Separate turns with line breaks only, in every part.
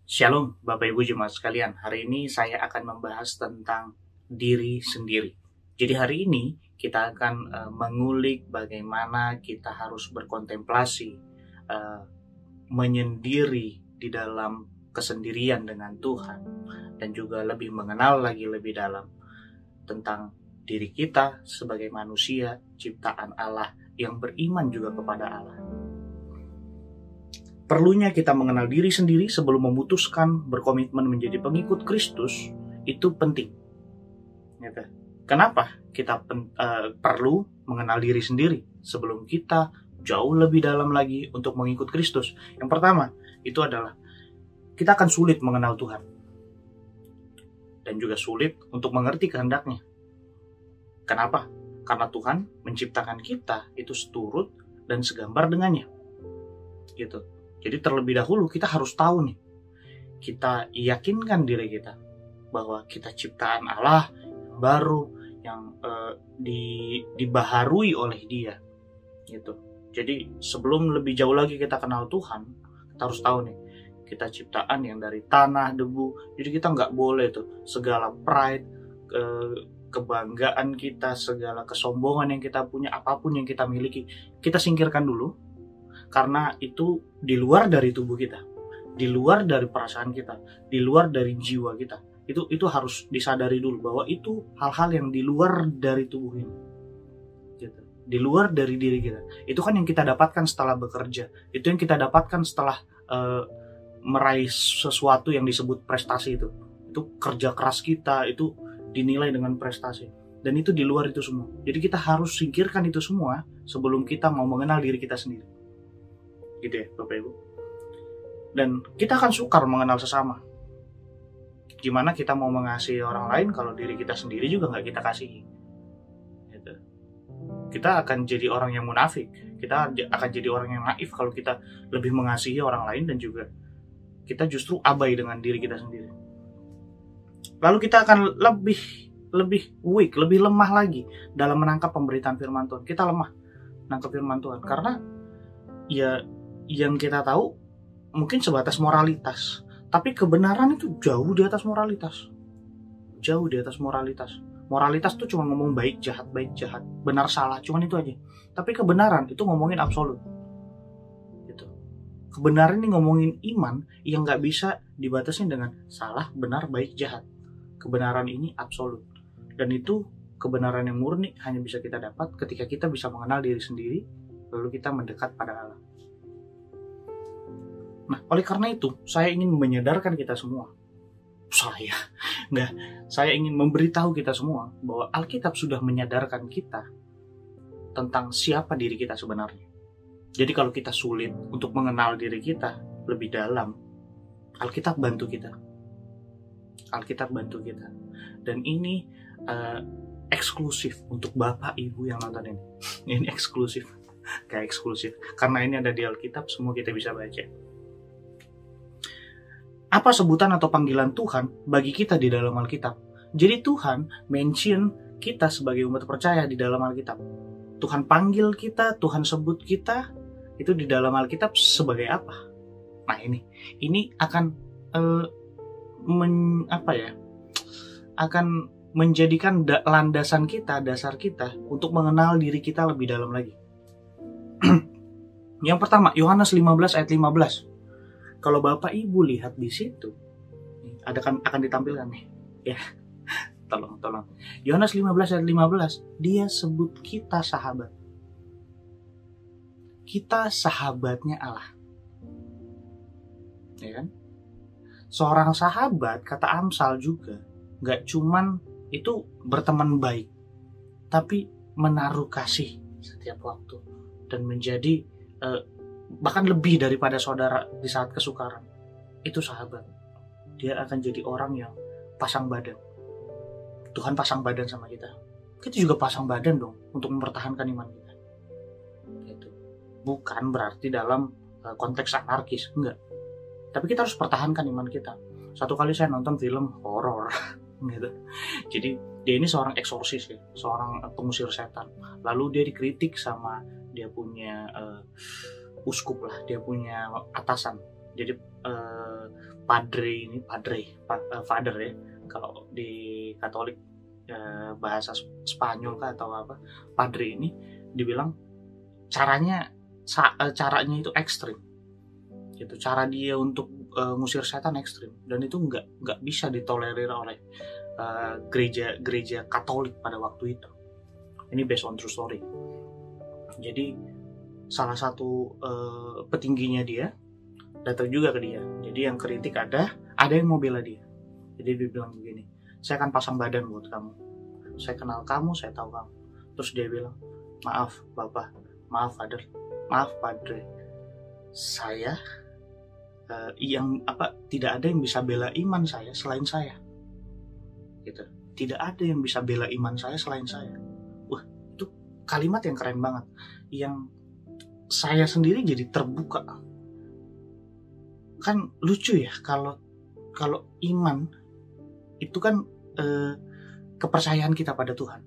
Shalom Bapak Ibu Jemaat sekalian. Hari ini saya akan membahas tentang diri sendiri. Jadi hari ini kita akan mengulik bagaimana kita harus berkontemplasi, menyendiri di dalam kesendirian dengan Tuhan, dan juga lebih mengenal lagi lebih dalam tentang diri kita sebagai manusia ciptaan Allah yang beriman juga kepada Allah. Perlunya kita mengenal diri sendiri sebelum memutuskan berkomitmen menjadi pengikut Kristus itu penting. Kenapa kita perlu mengenal diri sendiri sebelum kita jauh lebih dalam lagi untuk mengikut Kristus? Yang pertama itu adalah kita akan sulit mengenal Tuhan dan juga sulit untuk mengerti kehendaknya. Kenapa? Karena Tuhan menciptakan kita itu seturut dan segambar dengannya. Gitu. Jadi terlebih dahulu kita harus tahu nih, kita yakinkan diri kita bahwa kita ciptaan Allah yang baru, yang dibaharui oleh Dia, gitu. Jadi sebelum lebih jauh lagi kita kenal Tuhan, kita harus tahu nih, kita ciptaan yang dari tanah, debu. Jadi kita nggak boleh tuh segala pride, kebanggaan kita, segala kesombongan yang kita punya, apapun yang kita miliki, kita singkirkan dulu. Karena itu di luar dari tubuh kita, di luar dari perasaan kita, di luar dari jiwa kita. Itu harus disadari dulu bahwa itu hal-hal yang di luar dari tubuh ini, gitu. Di luar dari diri kita. Itu kan yang kita dapatkan setelah bekerja. Itu yang kita dapatkan setelah meraih sesuatu yang disebut prestasi itu. Itu kerja keras kita, itu dinilai dengan prestasi. Dan itu di luar itu semua. Jadi kita harus singkirkan itu semua sebelum kita mau mengenal diri kita sendiri. Gitu ya Bapak Ibu. Dan kita akan sukar mengenal sesama. Gimana kita mau mengasihi orang lain kalau diri kita sendiri juga nggak kita kasihi, gitu. Kita akan jadi orang yang munafik. Kita akan jadi orang yang naif kalau kita lebih mengasihi orang lain dan juga kita justru abai dengan diri kita sendiri. Lalu kita akan lebih weak, lebih lemah lagi dalam menangkap pemberitaan firman Tuhan. Kita lemah menangkap firman Tuhan karena ya yang kita tahu mungkin sebatas moralitas, tapi kebenaran itu jauh di atas moralitas. Jauh di atas moralitas. Moralitas tuh cuma ngomong baik jahat, benar salah, cuman itu aja. Tapi kebenaran itu ngomongin absolut. Gitu. Kebenaran ini ngomongin iman yang nggak bisa dibatasin dengan salah, benar, baik, jahat. Kebenaran ini absolut. Dan itu kebenaran yang murni hanya bisa kita dapat ketika kita bisa mengenal diri sendiri, lalu kita mendekat pada Allah. Nah, oleh karena itu, saya ingin menyadarkan kita semua. Saya ingin memberitahu kita semua bahwa Alkitab sudah menyadarkan kita tentang siapa diri kita sebenarnya. Jadi kalau kita sulit untuk mengenal diri kita lebih dalam, Alkitab bantu kita. Alkitab bantu kita. Dan ini eksklusif untuk Bapak Ibu yang nonton ini. Ini eksklusif. Kayak eksklusif. Karena ini ada di Alkitab, semua kita bisa baca. Apa sebutan atau panggilan Tuhan bagi kita di dalam Alkitab? Jadi Tuhan mention kita sebagai umat percaya di dalam Alkitab. Tuhan panggil kita, Tuhan sebut kita itu di dalam Alkitab sebagai apa? Nah ini akan akan menjadikan landasan kita, dasar kita untuk mengenal diri kita lebih dalam lagi. Yang pertama, Yohanes 15 ayat 15. Kalau Bapak Ibu lihat di situ, akan ditampilkan nih, ya. Tolong. Yohanes 15 ayat 15, dia sebut kita sahabat. Kita sahabatnya Allah. Ya kan? Seorang sahabat, kata Amsal juga, gak cuman itu berteman baik, tapi menaruh kasih setiap waktu dan menjadi bahkan lebih daripada saudara di saat kesukaran. Itu sahabat. Dia akan jadi orang yang pasang badan. Tuhan pasang badan sama kita. Kita juga pasang badan dong untuk mempertahankan iman kita. Gitu. Bukan berarti dalam konteks anarkis, enggak. Tapi kita harus pertahankan iman kita. Satu kali saya nonton film horor gitu. Jadi dia ini seorang eksorsis ya, seorang pengusir setan. Lalu dia dikritik sama dia punya uskup lah, dia punya atasan. Jadi father ya, kalau di Katolik bahasa Spanyol kah atau apa, padre ini dibilang caranya itu ekstrim gitu, cara dia untuk ngusir setan ekstrim, dan itu nggak bisa ditolerir oleh gereja Katolik pada waktu itu. Ini based on true story. Jadi salah satu petingginya dia datang juga ke dia. Jadi yang kritik ada yang mau bela dia. Jadi dia bilang begini, saya akan pasang badan buat kamu, saya kenal kamu, saya tahu kamu. Terus dia bilang, maaf bapak, maaf father, maaf padre, saya tidak ada yang bisa bela iman saya selain saya gitu. Tidak ada yang bisa bela iman saya selain saya. Wah, itu kalimat yang keren banget, yang saya sendiri jadi terbuka. Kan lucu ya, kalau iman itu kan kepercayaan kita pada Tuhan.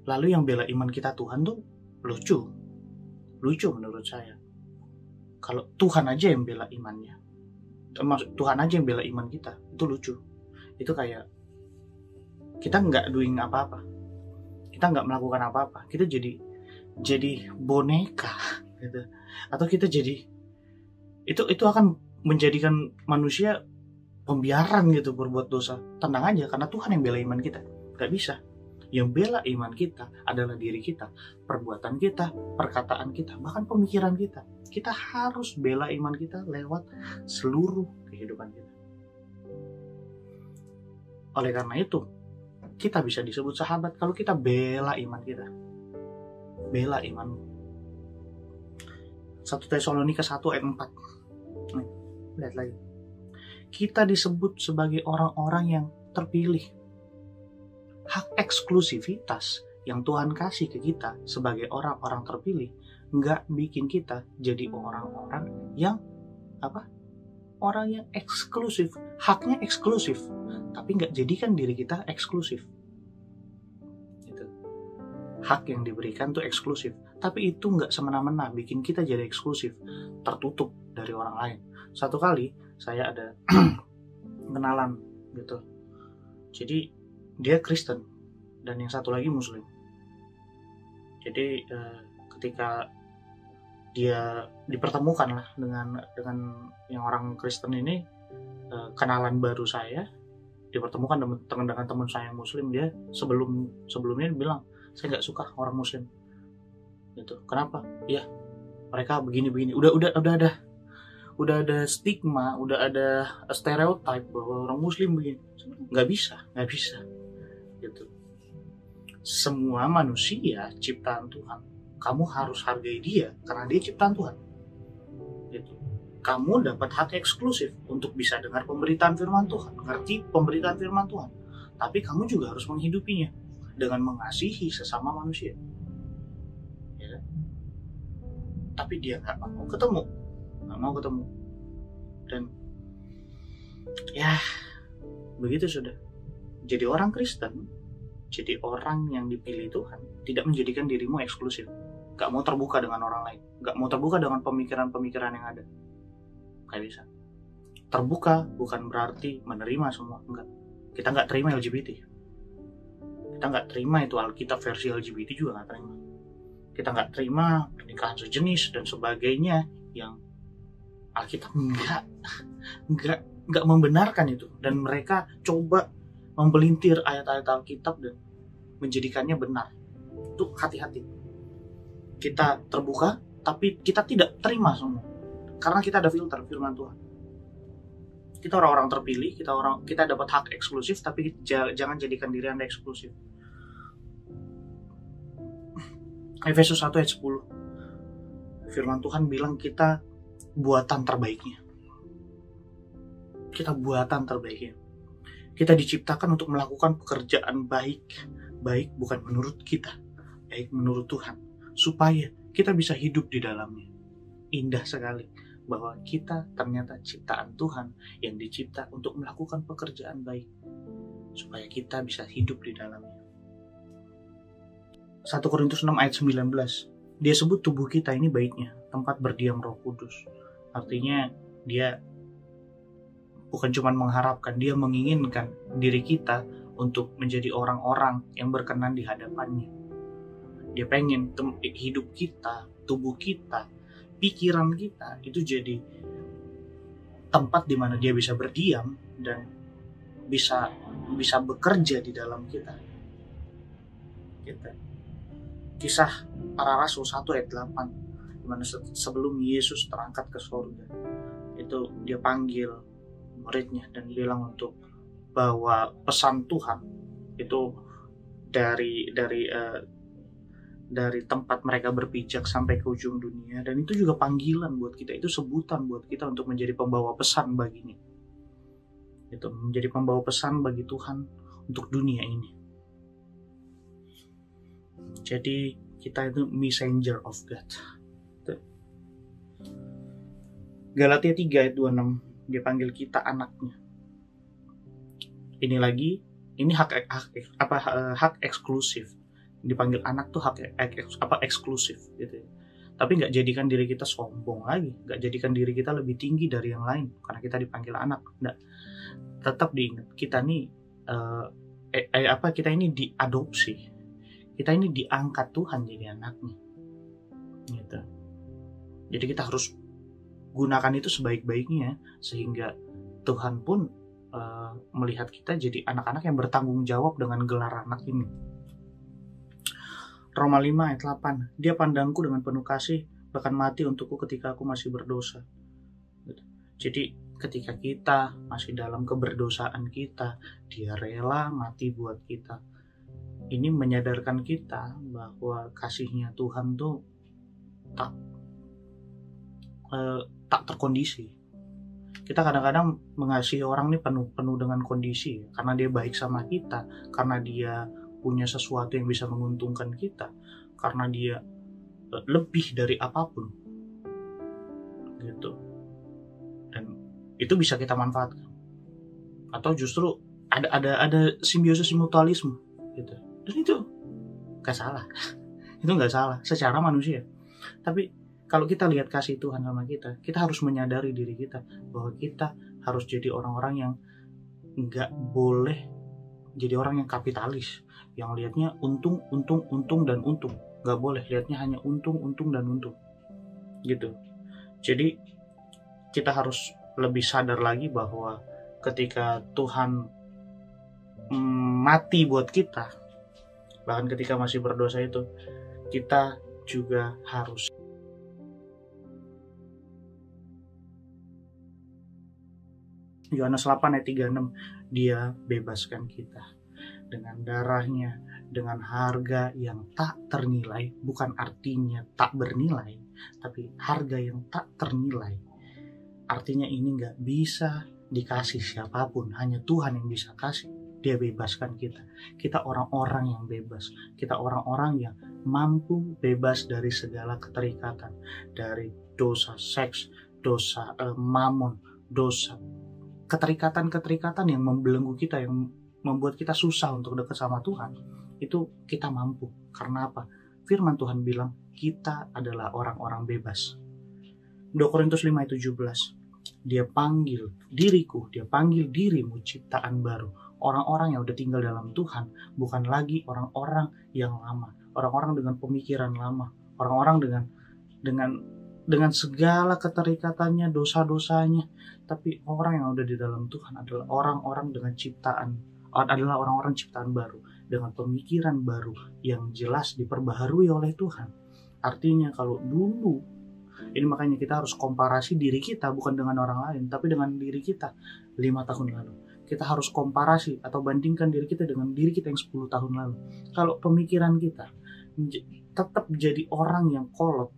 Lalu yang bela iman kita Tuhan tuh lucu menurut saya. Kalau Tuhan aja yang bela imannya, Tuhan aja yang bela iman kita, itu lucu. Itu kayak kita nggak doing apa-apa, kita nggak melakukan apa-apa, kita jadi boneka gitu. Atau kita jadi itu akan menjadikan manusia pembiaran gitu, berbuat dosa. Tenang aja, karena Tuhan yang bela iman kita. Gak bisa. Yang bela iman kita adalah diri kita, perbuatan kita, perkataan kita, bahkan pemikiran kita. Kita harus bela iman kita lewat seluruh kehidupan kita. Oleh karena itu, kita bisa disebut sahabat kalau kita bela iman kita. Bela imanmu. 1 Tesalonika 1 ayat 4. Nih, lihat lagi. Kita disebut sebagai orang-orang yang terpilih. Hak eksklusivitas yang Tuhan kasih ke kita sebagai orang-orang terpilih nggak bikin kita jadi orang-orang yang orang yang eksklusif. Haknya eksklusif, tapi nggak jadikan diri kita eksklusif. Gitu. Hak yang diberikan tuh eksklusif, tapi itu nggak semena-mena bikin kita jadi eksklusif, tertutup dari orang lain. Satu kali saya ada kenalan gitu, jadi dia Kristen dan yang satu lagi Muslim. Jadi ketika dia dipertemukan lah dengan yang orang Kristen ini, kenalan baru saya dipertemukan dengan teman saya yang Muslim. Dia sebelumnya bilang, saya nggak suka orang Muslim gitu. Kenapa? Ya mereka begini. Udah ada stigma, udah ada stereotype bahwa orang Muslim begini. Nggak bisa gitu. Semua manusia ciptaan Tuhan, kamu harus hargai dia karena dia ciptaan Tuhan gitu. Kamu dapat hak eksklusif untuk bisa dengar pemberitaan firman Tuhan, ngerti pemberitaan firman Tuhan, tapi kamu juga harus menghidupinya dengan mengasihi sesama manusia ya. Tapi dia nggak mau ketemu, dan ya begitu sudah. Jadi orang Kristen, jadi orang yang dipilih Tuhan, tidak menjadikan dirimu eksklusif. Gak mau terbuka dengan orang lain, gak mau terbuka dengan pemikiran-pemikiran yang ada. Gak bisa. Terbuka bukan berarti menerima semua, enggak. Kita gak terima LGBT, kita gak terima itu Alkitab versi LGBT juga gak terima. Kita gak terima pernikahan sejenis dan sebagainya yang Alkitab nggak membenarkan itu, dan mereka coba mempelintir ayat-ayat Alkitab dan menjadikannya benar. Itu hati-hati. Kita terbuka, tapi kita tidak terima semua, karena kita ada filter firman Tuhan. Kita orang-orang terpilih, kita dapat hak eksklusif, tapi jangan jadikan diri Anda eksklusif. Efesus 1 ayat 10. Firman Tuhan bilang kita buatan terbaiknya. Kita buatan terbaiknya. Kita diciptakan untuk melakukan pekerjaan baik bukan menurut kita, baik menurut Tuhan, supaya kita bisa hidup di dalamnya. Indah sekali bahwa kita ternyata ciptaan Tuhan yang dicipta untuk melakukan pekerjaan baik, supaya kita bisa hidup di dalamnya. 1 Korintus 6 ayat 19, dia sebut tubuh kita ini baiknya, tempat berdiam Roh Kudus. Artinya dia bukan cuma mengharapkan, dia menginginkan diri kita untuk menjadi orang-orang yang berkenan di hadapannya. Dia pengen hidup kita, tubuh kita, pikiran kita itu jadi tempat di mana dia bisa berdiam dan bisa bekerja di dalam kita. Gitu. Kisah para Rasul 1 ayat 8, di mana sebelum Yesus terangkat ke surga, itu dia panggil muridnya dan bilang untuk bawa pesan Tuhan itu dari tempat mereka berpijak sampai ke ujung dunia. Dan itu juga panggilan buat kita, itu sebutan buat kita untuk menjadi pembawa pesan baginya. Itu menjadi pembawa pesan bagi Tuhan untuk dunia ini. Jadi kita itu messenger of God. Galatia 3 ayat 26, dia panggil kita anaknya. Ini hak eksklusif. Dipanggil anak tuh hak eksklusif gitu ya. Tapi nggak jadikan diri kita sombong lagi, nggak jadikan diri kita lebih tinggi dari yang lain karena kita dipanggil anak. Nggak. Tetap diingat kita nih kita ini diadopsi, kita ini diangkat Tuhan jadi anaknya gitu. Jadi kita harus gunakan itu sebaik-baiknya sehingga Tuhan pun melihat kita jadi anak-anak yang bertanggung jawab dengan gelar anak ini. Roma 5 ayat 8, dia pandangku dengan penuh kasih, bahkan mati untukku ketika aku masih berdosa. Jadi ketika kita masih dalam keberdosaan kita, dia rela mati buat kita. Ini menyadarkan kita bahwa kasihnya Tuhan tuh tak terkondisi. Kita kadang-kadang mengasihi orang ini penuh dengan kondisi, karena dia baik sama kita, karena dia punya sesuatu yang bisa menguntungkan kita, karena dia lebih dari apapun gitu. Dan itu bisa kita manfaatkan. Atau justru ada simbiosis mutualisme gitu. Dan itu gak salah. Itu gak salah secara manusia. Tapi kalau kita lihat kasih Tuhan sama kita, kita harus menyadari diri kita bahwa kita harus jadi orang-orang yang gak boleh jadi orang yang kapitalis, yang lihatnya untung, dan untung. Gak boleh lihatnya hanya untung, dan untung. Gitu. Jadi kita harus lebih sadar lagi bahwa ketika Tuhan mati buat kita, bahkan ketika masih berdosa itu, kita juga harus Yohanes 8 ayat 36, dia bebaskan kita dengan darahnya, dengan harga yang tak ternilai. Bukan artinya tak bernilai, tapi harga yang tak ternilai. Artinya ini gak bisa dikasih siapapun, hanya Tuhan yang bisa kasih. Dia bebaskan kita. Kita orang-orang yang bebas. Kita orang-orang yang mampu bebas dari segala keterikatan, dari dosa seks, dosa mamon, dosa keterikatan yang membelenggu kita, yang membuat kita susah untuk dekat sama Tuhan. Itu kita mampu. Karena apa? Firman Tuhan bilang kita adalah orang-orang bebas. 2 Korintus 5 ayat 17, dia panggil diriku, dia panggil dirimu ciptaan baru. Orang-orang yang udah tinggal dalam Tuhan, bukan lagi orang-orang yang lama, orang-orang dengan pemikiran lama, orang-orang dengan segala keterikatannya, dosa-dosanya. Tapi orang yang udah di dalam Tuhan adalah orang-orang dengan adalah orang-orang ciptaan baru, dengan pemikiran baru yang jelas diperbaharui oleh Tuhan. Artinya kalau dulu, ini makanya kita harus komparasi diri kita bukan dengan orang lain, tapi dengan diri kita 5 tahun lalu. Kita harus komparasi atau bandingkan diri kita dengan diri kita yang 10 tahun lalu. Kalau pemikiran kita tetap jadi orang yang kolot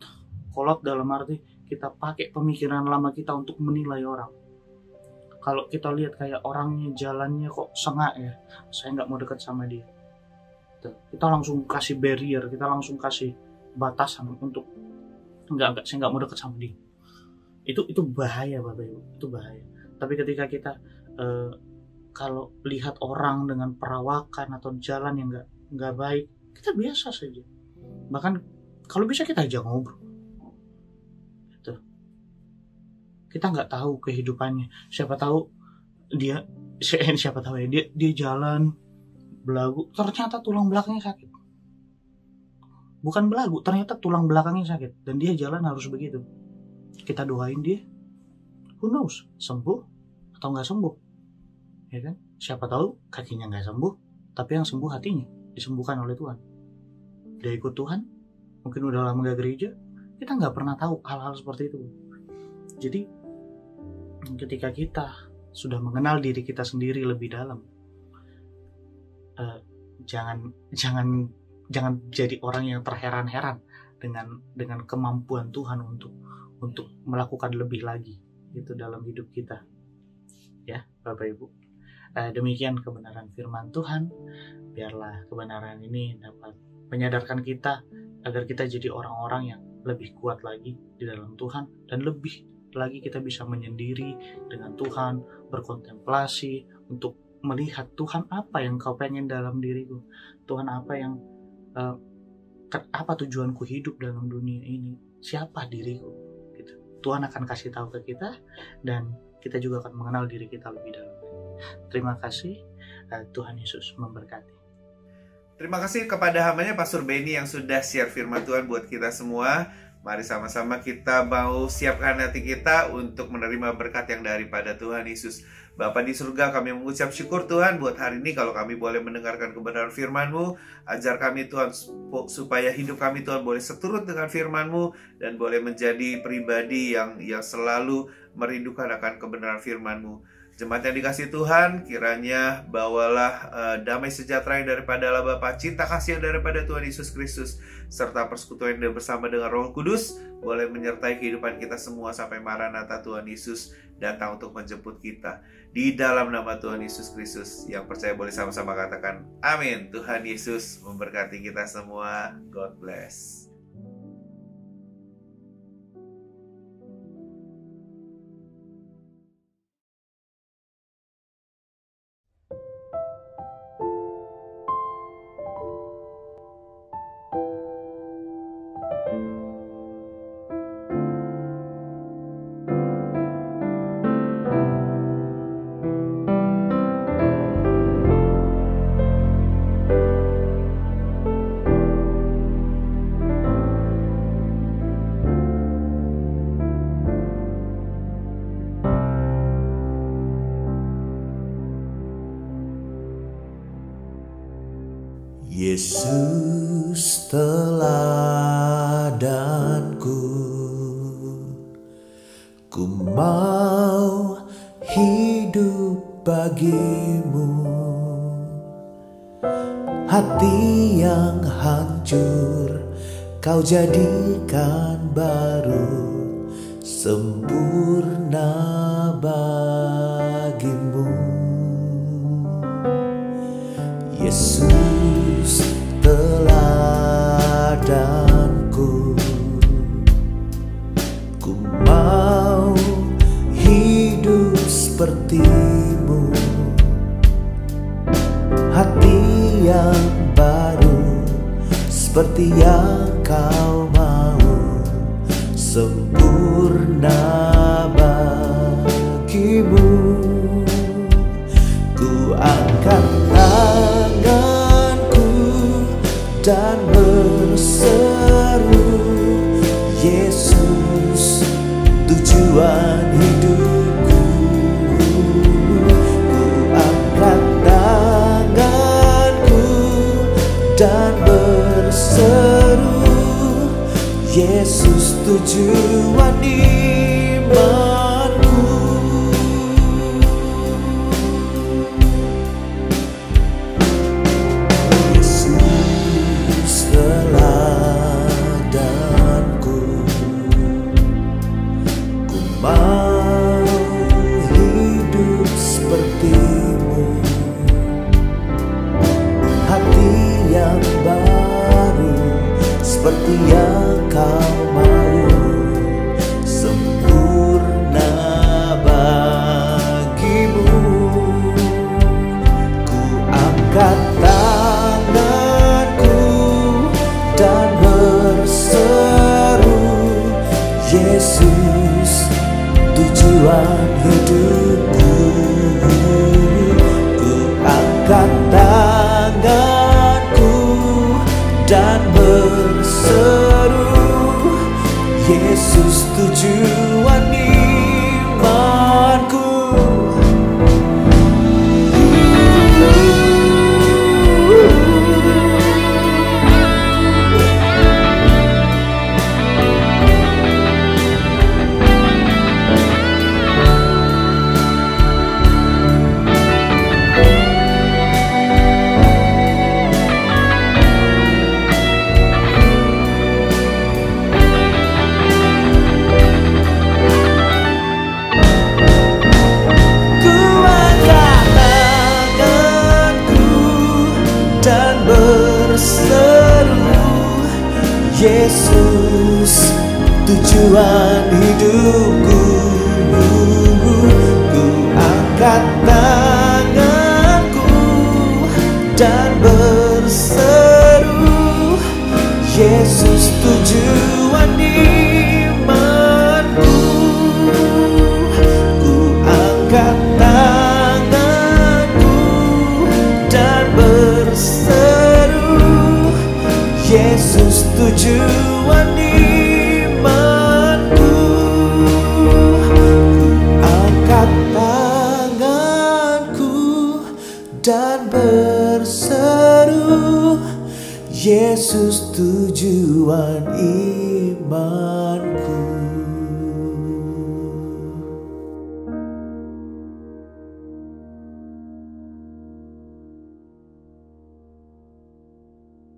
dalam arti kita pakai pemikiran lama kita untuk menilai orang. Kalau kita lihat kayak orangnya jalannya kok sengak ya, saya nggak mau dekat sama dia. Kita langsung kasih barrier, kita langsung kasih batasan untuk saya nggak mau dekat sama dia. Itu bahaya Bapak Ibu, itu bahaya. Tapi ketika kita kalau lihat orang dengan perawakan atau jalan yang nggak baik, kita biasa saja. Bahkan kalau bisa kita ajak ngobrol. Kita nggak tahu kehidupannya. Siapa tahu dia siapa tahu ya, dia jalan belagu, ternyata tulang belakangnya sakit. Bukan belagu, ternyata tulang belakangnya sakit, dan dia jalan harus begitu. Kita doain dia, who knows, sembuh atau nggak sembuh, ya kan? Siapa tahu kakinya nggak sembuh, tapi yang sembuh hatinya, disembuhkan oleh Tuhan. Dia ikut Tuhan, mungkin udah lama nggak gereja, kita nggak pernah tahu hal-hal seperti itu. Jadi ketika kita sudah mengenal diri kita sendiri lebih dalam, jangan jadi orang yang terheran-heran dengan kemampuan Tuhan untuk melakukan lebih lagi itu dalam hidup kita, ya Bapak Ibu. Demikian kebenaran firman Tuhan. Biarlah kebenaran ini dapat menyadarkan kita agar kita jadi orang-orang yang lebih kuat lagi di dalam Tuhan, dan lebih lagi kita bisa menyendiri dengan Tuhan, berkontemplasi untuk melihat Tuhan, apa yang kau pengen dalam diriku, Tuhan, apa tujuanku hidup dalam dunia ini, siapa diriku gitu. Tuhan akan kasih tahu ke kita, dan kita juga akan mengenal diri kita lebih dalam. Terima kasih. Tuhan Yesus memberkati.
Terima kasih kepada hambanya Pastor Benny yang sudah share firman Tuhan buat kita semua. Mari sama-sama kita mau siapkan hati kita untuk menerima berkat yang daripada Tuhan Yesus. Bapa di surga, kami mengucap syukur Tuhan buat hari ini kalau kami boleh mendengarkan kebenaran firman-Mu. Ajar kami Tuhan supaya hidup kami Tuhan boleh seturut dengan firman-Mu, dan boleh menjadi pribadi yang selalu merindukan akan kebenaran firman-Mu. Jemaat yang dikasihi Tuhan, kiranya bawalah damai sejahtera yang daripada Allah Bapa, cinta kasih yang daripada Tuhan Yesus Kristus, serta persekutuan yang bersama dengan Roh Kudus boleh menyertai kehidupan kita semua sampai Maranatha Tuhan Yesus datang untuk menjemput kita. Di dalam nama Tuhan Yesus Kristus, yang percaya boleh sama-sama katakan amin. Tuhan Yesus memberkati kita semua. God bless.
Yesus teladanku, ku mau hidup bagimu. Hati yang hancur kau jadikan baru, sempurna bagimu. Yesus teladanku, ku mau hidup sepertimu. Hati yang baru seperti yang kau mau, sempurna bagimu. Ku angkat tanganku dan berseru, Yesus tujuan hidupku. Ku angkat tanganku dan berseru, Yesus tujuan imanku. Seperti yang kau mau, angkat tanganku dan berseru, Yesus tujuan imanku. Ku angkat tanganku dan berseru, Yesus tujuan imanku. Ku angkat tanganku dan berseru, Yesus tujuan imanku.